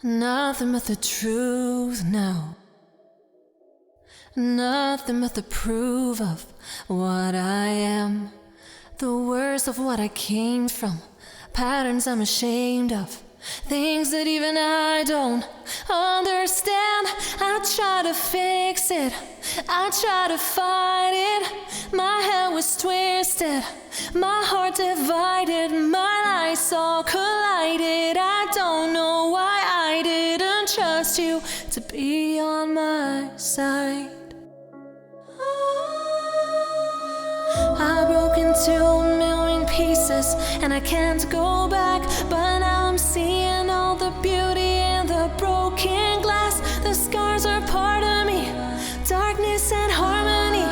Nothing but the truth now. Nothing but the proof of what I am. The worst of what I came from. Patterns I'm ashamed of. Things that even I don't understand. I try to fix it, I try to fight it. My head was twisted, my heart divided, my lives all collided. I don't know why I didn't trust you to be on my side. I broke into a million pieces and I can't go back, but now I'm seeing all the beauty in the broken glass. The scars are part of me, darkness and harmony.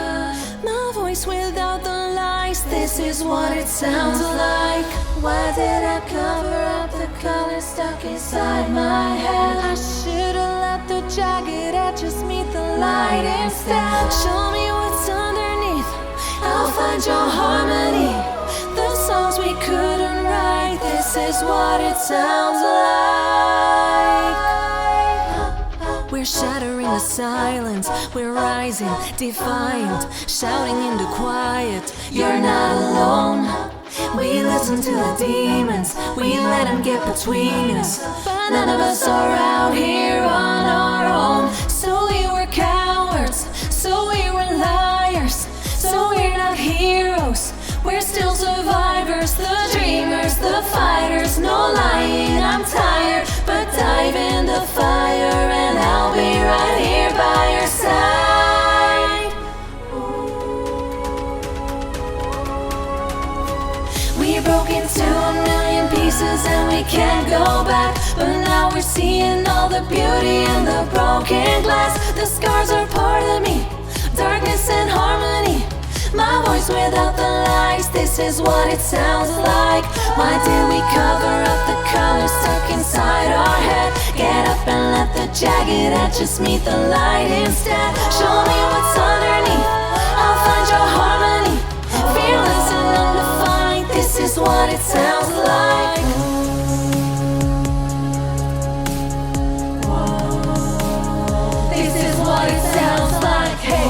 My voice without the lies, this is what it sounds like. Why did I cover up the color stuck inside my head? I should've let the jagged edges meet the light instead. Show me what's underneath, I'll find your harmony. The songs we couldn't write, this is what it sounds like. We're shattering the silence, we're rising, defiant, shouting in the quiet. You're not alone. We listen to the demons, we let them get between us, but none of us are out here on our own. So we were cowards, so we were liars, so we're not heroes, we're still survivors. The dreamers, the fighters, no lying, I'm tired, but dive in the fire and I'll be right here by your side. We broke into a million pieces and we can't go back, but now we're seeing all the beauty in the broken glass. The scars are part of me, darkness and harmony. My voice without the lies, this is what it sounds like. Why did we cover up the colors stuck inside our head? Get up and let the jagged edges meet the light instead. Show me what's underneath, I'll find your harmony. Fearless and undefined, this is what it sounds like. This is what it sounds like, hey.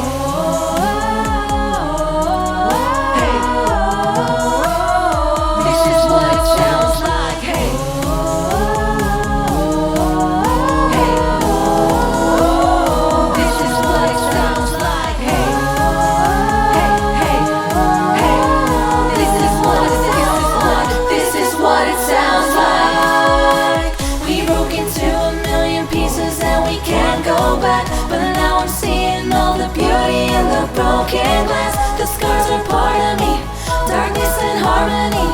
Broken glass, the scars are part of me, darkness and harmony.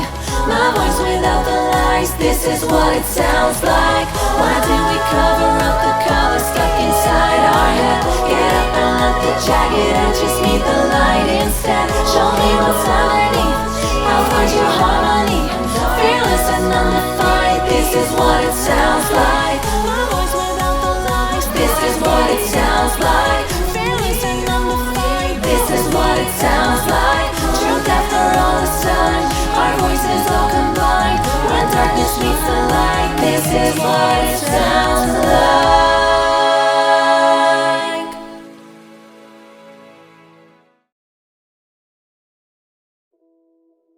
My voice without the lies, this is what it sounds like. Why did we cover up the colors stuck inside our head? Get up and let the jagged edges meet the light instead. Show me what's underneath, I'll find your harmony. Fearless and undefined, this is what it sounds like. My voice without the lies, this is what it sounds like. Fearless and undefined, this is what it sounds like. Truth after all this time, our voices all combined. When darkness meets the light, this is what it sounds like.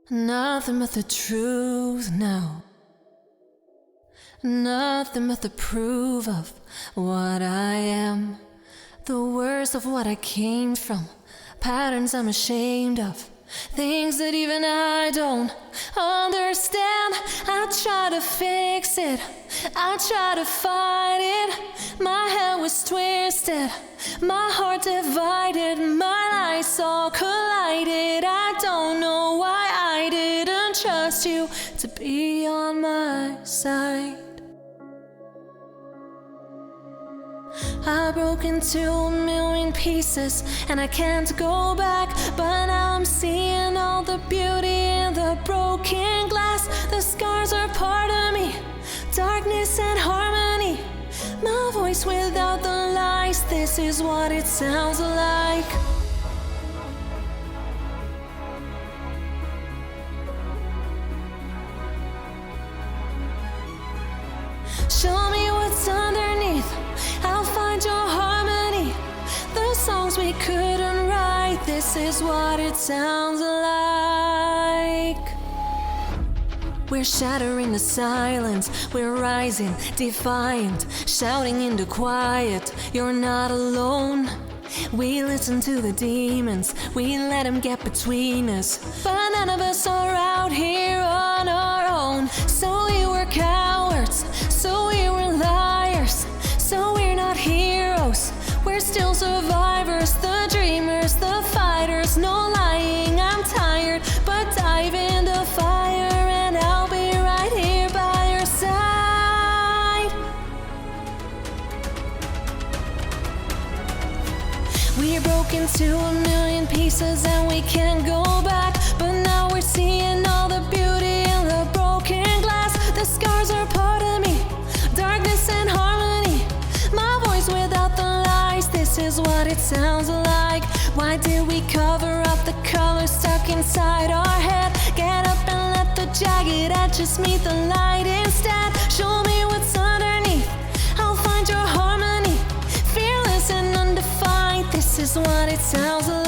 Nothing but the truth now. Nothing but the proof of what I am. The worst of what I came from. Patterns I'm ashamed of. Things that even I don't understand. I try to fix it, I try to fight it. My head was twisted, my heart divided, my lives all collided. I don't know why I didn't trust you to be on my side. I broke into a million pieces and I can't go back, but now I'm seeing all the beauty in the broken glass. The scars are part of me, darkness and harmony. My voice without the lies, this is what it sounds like. Show me what's on is what it sounds like. We're shattering the silence, we're rising, defiant, shouting in the quiet. You're not alone. We listen to the demons, we let them get between us. But none of us are out here on our own. So we were cowards, so we were liars, so we're not heroes, we're still survivors. The dreamers, the fighters, no lying, I'm tired, but dive in the fire and I'll be right here by your side. We're broken to a million pieces and we can't go back. But now we're seeing all the beauty in the broken glass. The scars are part of me, darkness and harmony. My voice without the lies, this is what it sounds like. Why did we cover up the colors stuck inside our head? Get up and let the jagged edges meet the light instead. Show me what's underneath, I'll find your harmony. Fearless and undefined, this is what it sounds like.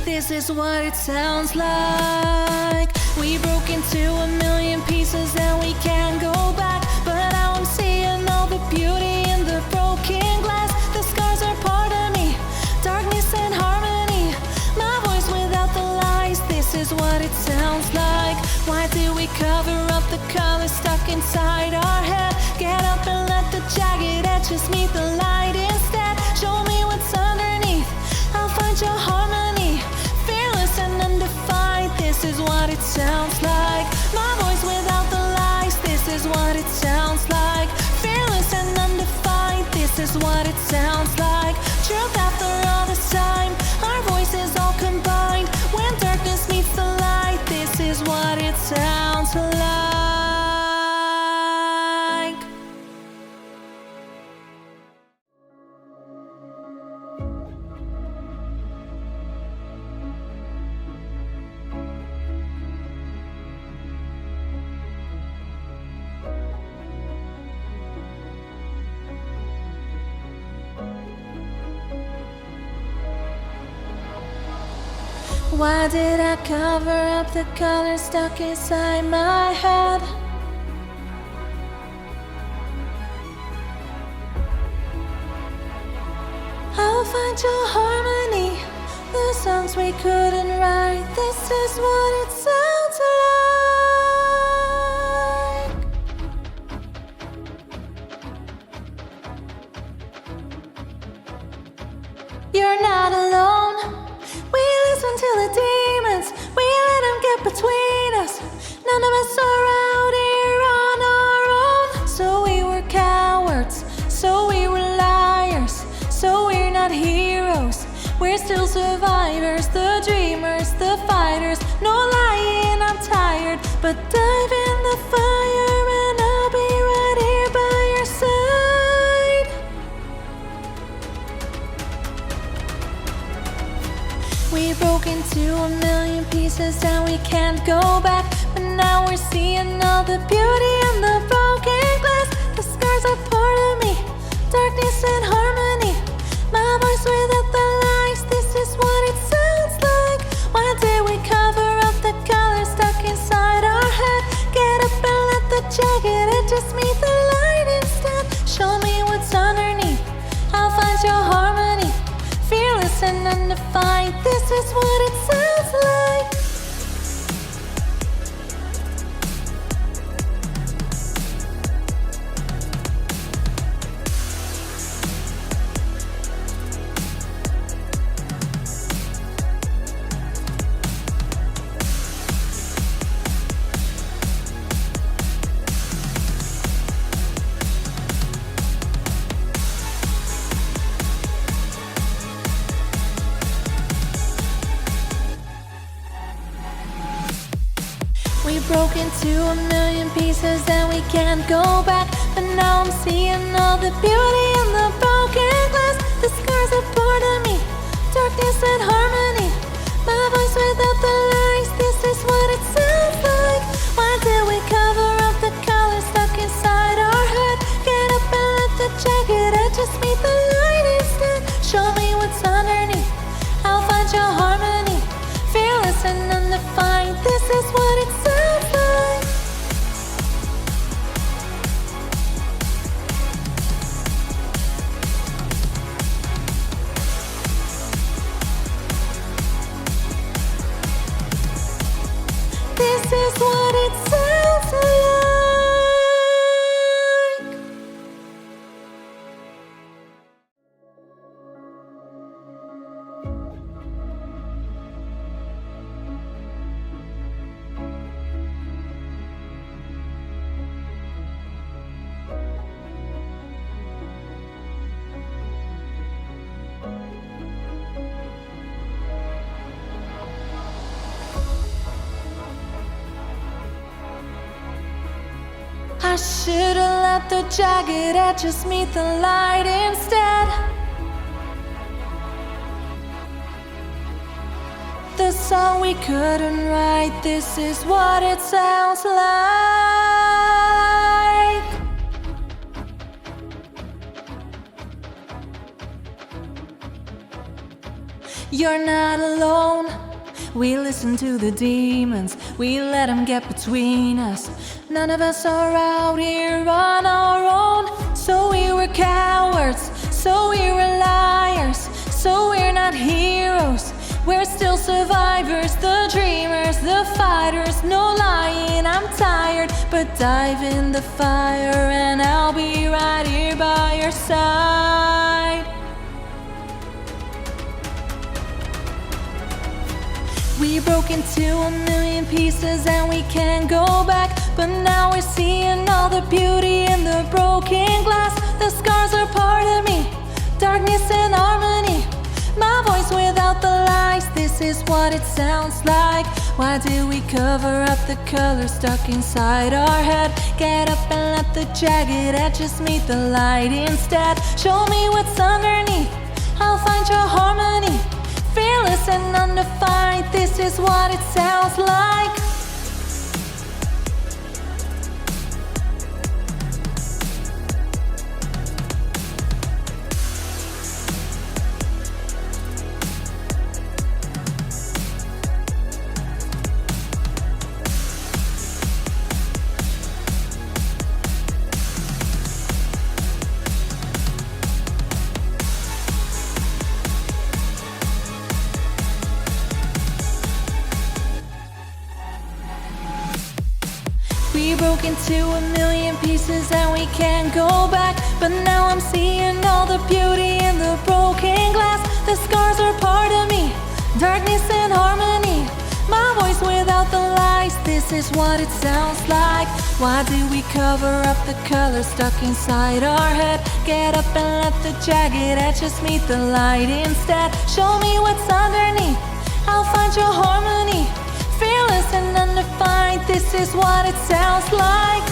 This is what it sounds like. We broke into a million pieces and we can't go back. But now I'm seeing all the beauty in the broken glass. The scars are part of me, darkness and harmony. My voice without the lies, this is what it sounds like. Why did we cover up the colors stuck inside our head? Get up and let the jagged edges meet the light instead. Show me what's underneath, I'll find your harmony. Fearless and undefined, this is what it sounds like. My voice without the lies, this is what it sounds like. Fearless and undefined, this is what it sounds like. Truth after all this time, our voices all combined. When darkness meets the light, this is what it sounds like. Why did I cover up the colors stuck inside my head? I'll find your harmony, the songs we couldn't write. This is what it sounds like. You're not alone. We listen to the demons, we let them get between us. None of us are out here on our own. So we were cowards, so we were liars, so we're not heroes, we're still survivors. The dreamers, the fighters, no lying, I'm tired, but dive in the fire and I'll be right here by your side. We broke into a million pieces and we can't go back. But now we're seeing all the beauty in the broken glass. The scars are part of me, darkness and harmony. My voice without the lies, this is what it sounds like. Why did we cover up the colors stuck inside our head? Get up and let the jagged edges meet the light instead. Show me what's underneath, I'll find your harmony. Fearless and undefined, this is what it sounds like. broke into a million pieces and we can't go back. But now I'm seeing all the beauty in the broken glass. The scars are part of me, darkness and harmony. My voice without the lies, this is what it sounds like. Why did we cover up the colors stuck inside our head? Get up and let the jagged edges meet the light instead. Show me what's underneath, I'll find your harmony. Fearless and undefined, this is what it sounds like. This is what it sounds like. I should've let the jagged edges meet the light instead. The song we couldn't write, this is what it sounds like. You're not alone. We listen to the demons, we let them get between us. None of us are out here on our own. So we were cowards, so we were liars, so we're not heroes. We're still survivors, the dreamers, the fighters. No lying, I'm tired, but dive in the fire and I'll be right here by your side. We broke into a million pieces and we can't go back. But now we're seeing all the beauty in the broken glass. The scars are part of me, darkness and harmony. My voice without the lies, this is what it sounds like. Why do we cover up the colors stuck inside our head? Get up and let the jagged edges meet the light instead. Show me what's underneath, I'll find your harmony. Fearless and undefined, this is what it sounds like. We broke into a million pieces and we can't go back. But now I'm seeing all the beauty in the broken glass. The scars are part of me, darkness and harmony. My voice without the lies, this is what it sounds like. Why do we cover up the colors stuck inside our head? Get up and let the jagged edges meet the light instead. Show me what's underneath, I'll find your harmony. Fearless and undefined, this is what it sounds like.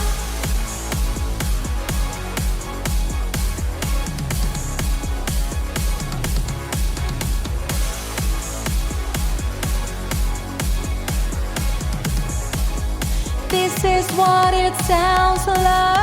This is what it sounds like.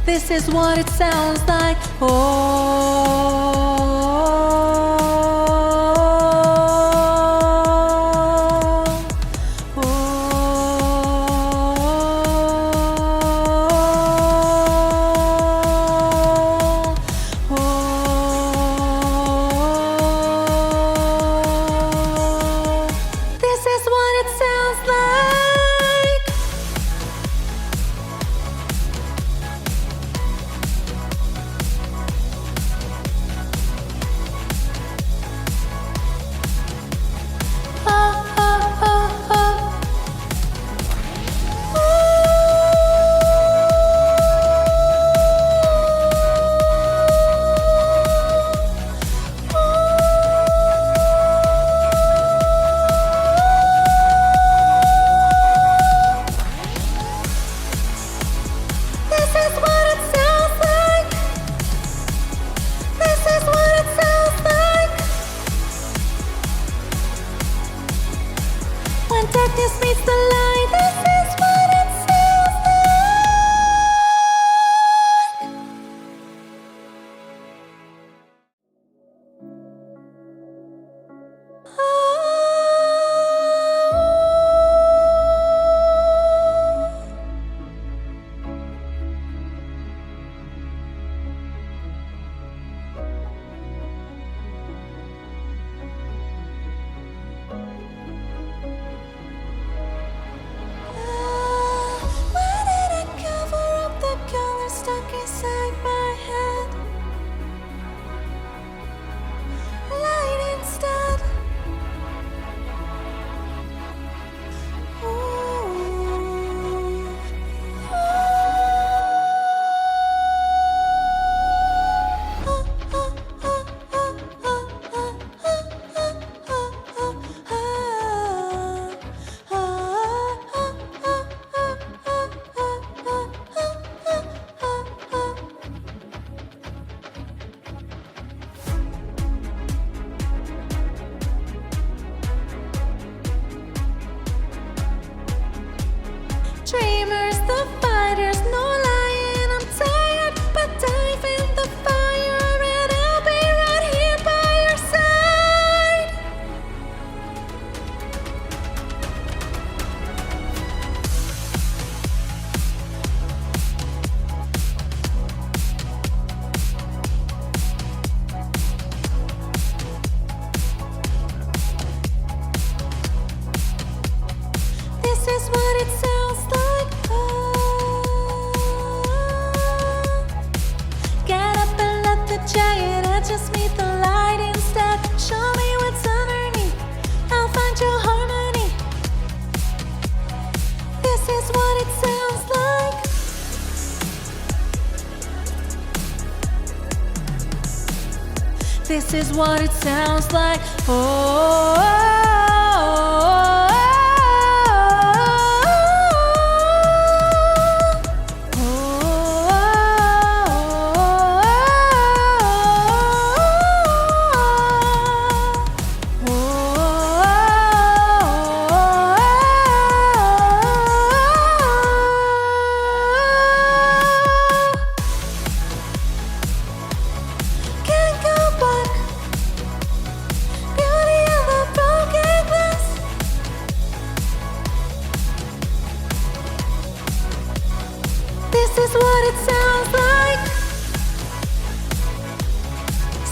This is what it sounds like. Oh. Darkness meets the light. This is what it sounds like. Stuck inside my head. Light instead. Dreamers, the fighters, no lying, I'm tired, but dive in the fire and I'll be right here by your side. This is what it sounds like. Get up and let the giant edges meet the light instead. Show me what's underneath, I'll find your harmony. This is what it sounds like. This is what it sounds like. Oh. This is what it sounds like.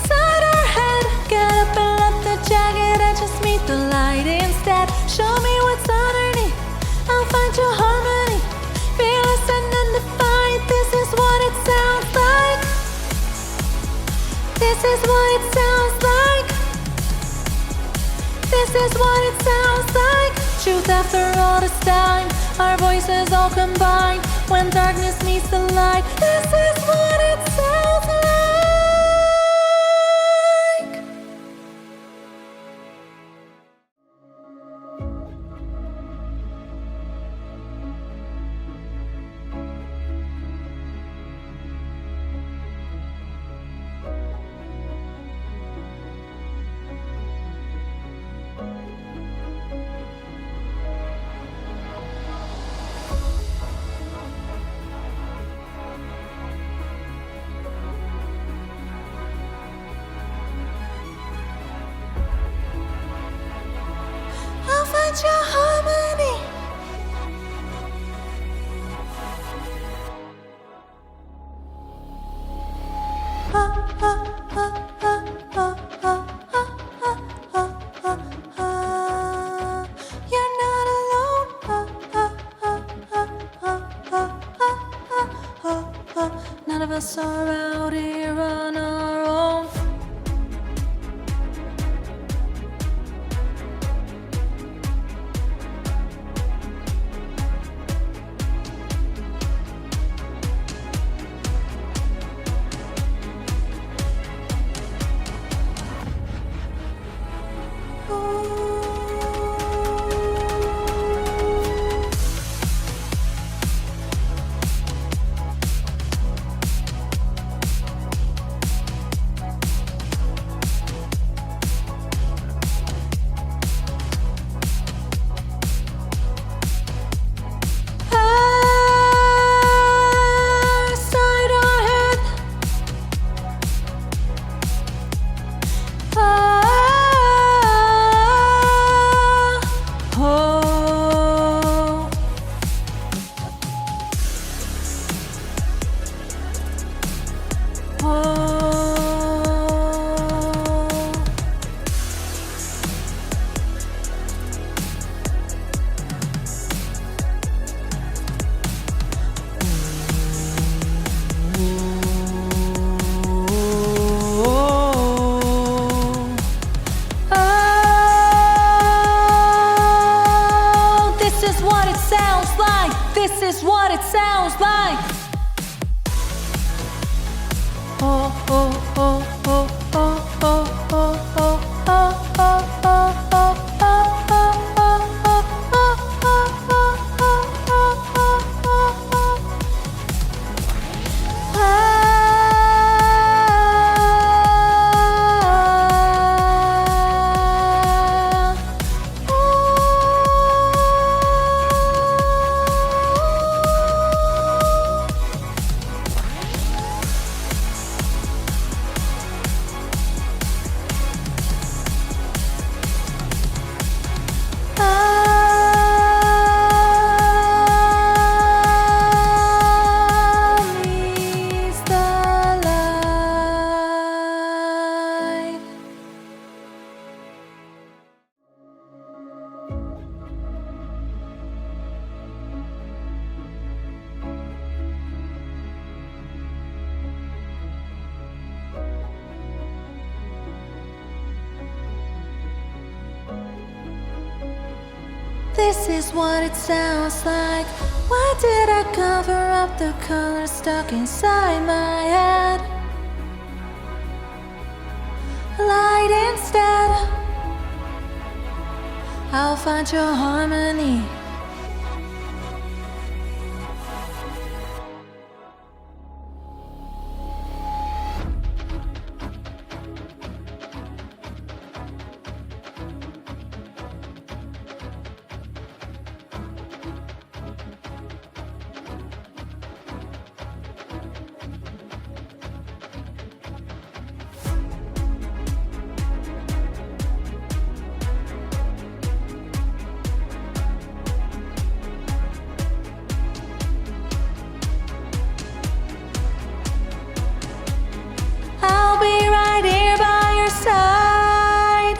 Side our head, get up and let the jagged edges meet the light instead. Show me what's underneath, I'll find your harmony. Fearless and undefined, this is what it sounds like. This is what it sounds like. This is what it sounds like. Truth after all this time, our voices all combined. When darkness meets the light, this is what it sounds like. You're not alone. None of us are out here on our own. Outside our head. This is what it sounds like. This is what it sounds like. Oh, oh, oh, oh, oh, oh, oh, oh, oh, oh, oh, oh, This is what it sounds like. Why did I cover up the color stuck inside my head? Light instead. I'll find your harmony. I'll be right here by your side.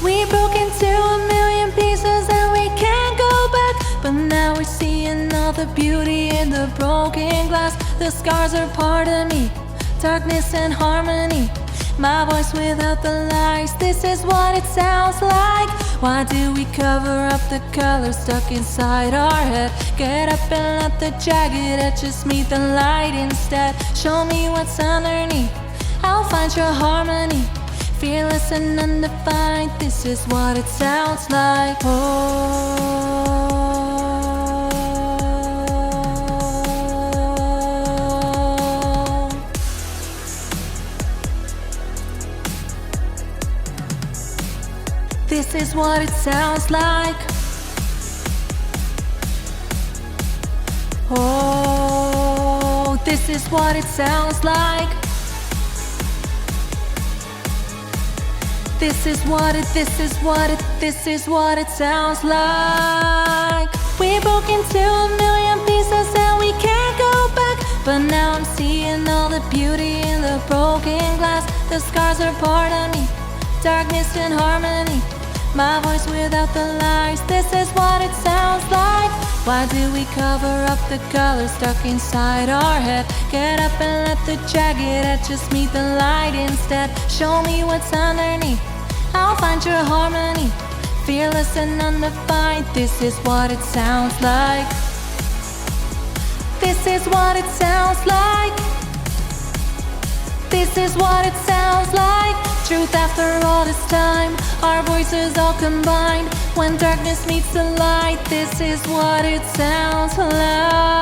We broke into a million pieces and we can't go back. But now we're seeing all the beauty in the broken glass. The scars are part of me, darkness and harmony. My voice without the lies. This is what it sounds like. Why do we cover up the color stuck inside our head? Get up and let the jagged edges meet the light instead. Show me what's underneath, I'll find your harmony. Fearless and undefined, this is what it sounds like. Oh, this is what it sounds like. Oh, this is what it sounds like. This is what it sounds like. We broke into a million pieces and we can't But now I'm seeing all the beauty in the broken glass. The scars are part of me, darkness and harmony. My voice without the lies, this is what it sounds like. Why do we cover up the colors stuck inside our head? Get up and let the jagged edges meet the light instead. Show me what's underneath, I'll find your harmony. Fearless and undefined, this is what it sounds like. This is what it sounds like. This is what it sounds like. Truth after all this time, our voices all combined. When darkness meets the light, this is what it sounds like.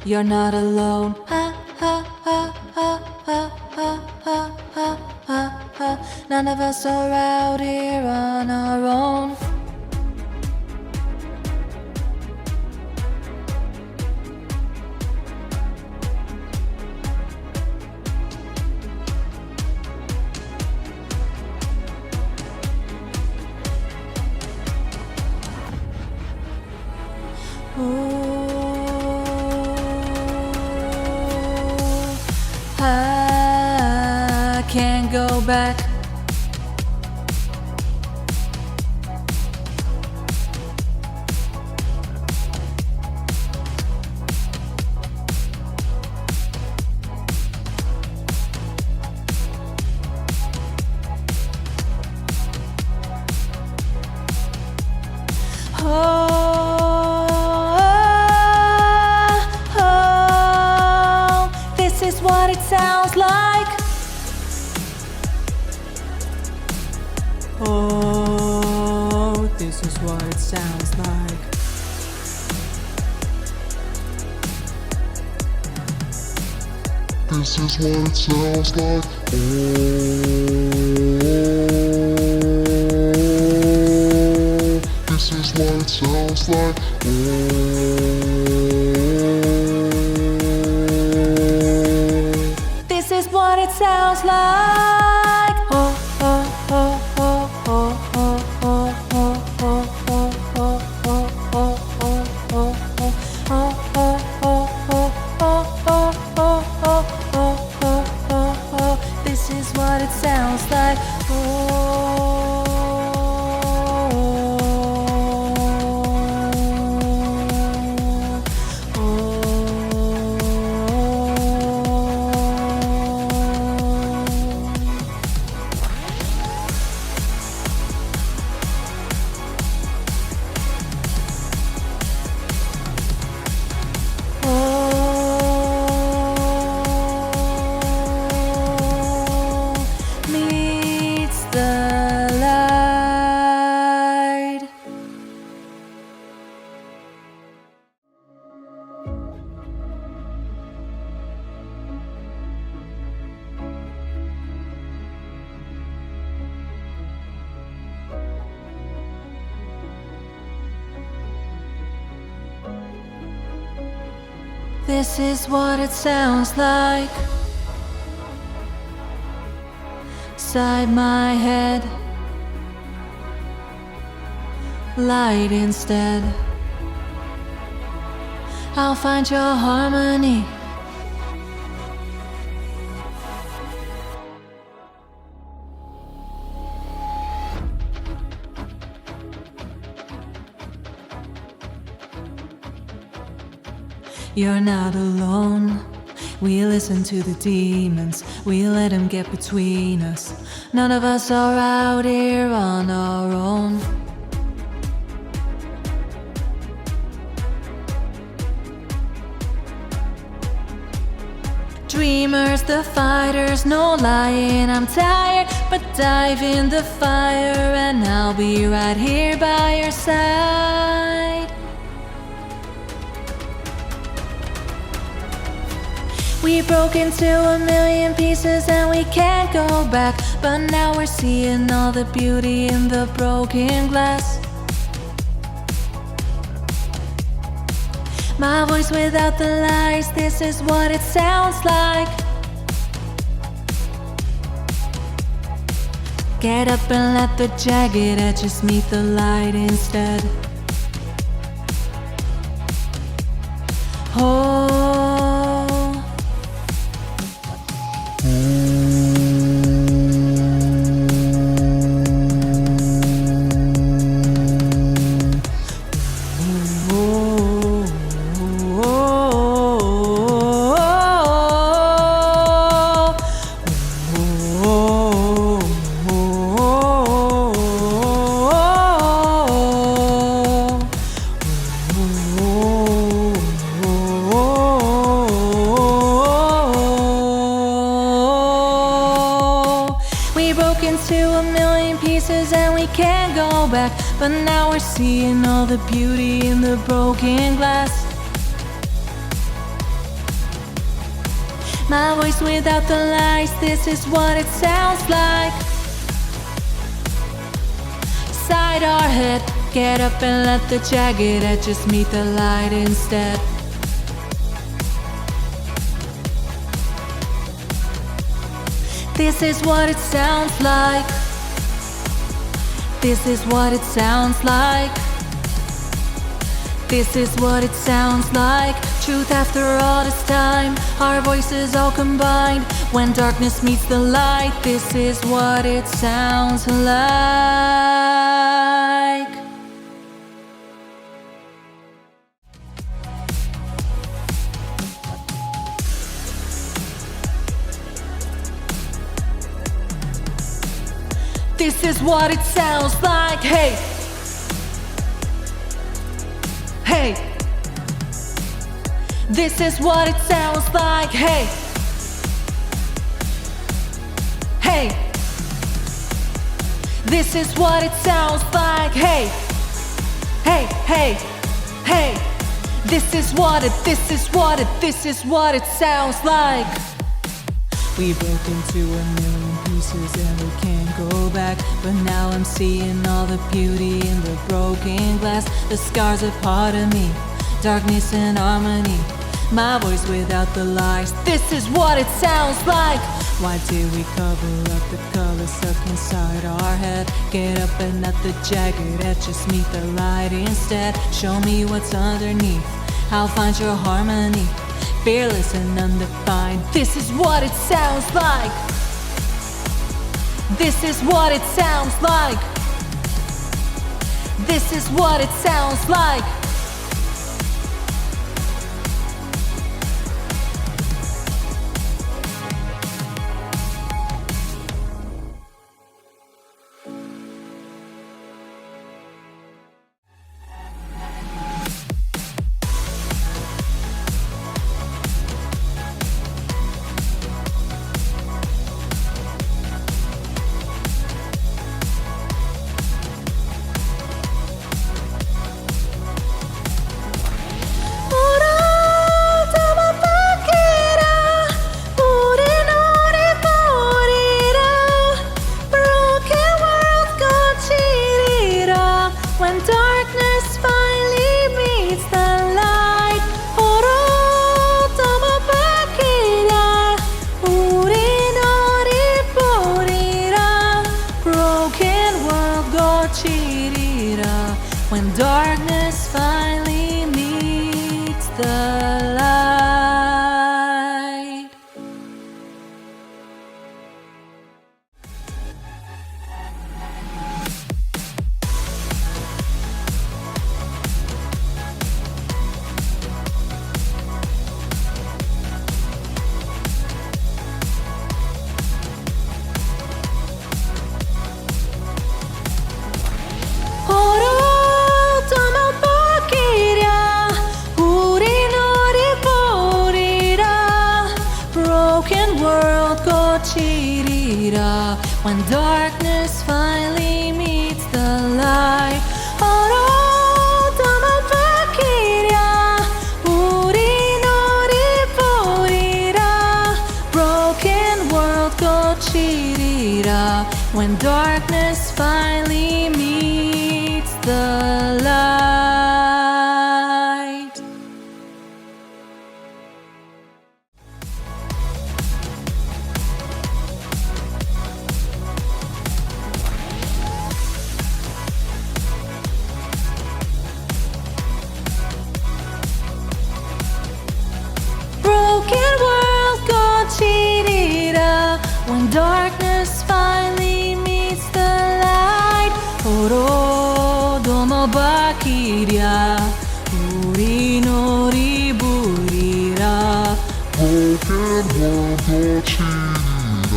You're not alone. None of us are out here on our own. I can't go back. This is what it sounds like. Oh, this is what it sounds like. This is what it sounds like. Oh, this is what it sounds like. Oh, This is what it sounds like. Oh, oh, oh, oh, oh, oh, oh, oh, oh, oh, oh, oh, oh, oh, oh, oh. This is what it sounds like. Meets the light. This is what it sounds like. Inside my head, light instead. I'll find your harmony. You're not alone. We listen to the demons, we let them get between us. None of us are out here on our own. Dreamers, the fighters, no lying, I'm tired, but dive in the fire and I'll be right here by your side. We broke into a million pieces and we can't go back, but now we're seeing all the beauty in the broken glass. My voice without the lies, this is what it sounds like. Get up and let the jagged edges meet the light instead. Oh, we broke into a million pieces and we can't go back, but now we're seeing all the beauty in the broken glass. My voice without the lies, this is what it sounds like. Side our head, get up and let the jagged edges meet the light instead. This is what it sounds like. This is what it sounds like. This is what it sounds like. Truth after all this time, our voices all combined. When darkness meets the light, this is what it sounds like. This is what it sounds like. Hey, hey. This is what it sounds like. Hey, hey. This is what it sounds like. Hey, hey, hey, hey. This is what it sounds like. We broke into a million pieces and we can't go back, but now I'm seeing all the beauty in the broken glass. The scars are part of me, darkness and harmony. My voice without the lies, this is what it sounds like. Why do we cover up the colors stuck inside our head? Get up and let the jagged edges meet the light instead. Show me what's underneath, I'll find your harmony. Fearless and undefined, this is what it sounds like. This is what it sounds like. This is what it sounds like. 거칠이라 when darkness finally meets the light 어두움을 밝히랴 우린 우리 보리라 broken world 거칠이라 when darkness finally meets the light. Broken world 거칠이라 when darkness finally meets the light 어두움을 밝히랴 우린 우리 부리라 Broken world 거칠이라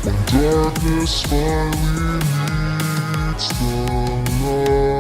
when darkness finally meets the light.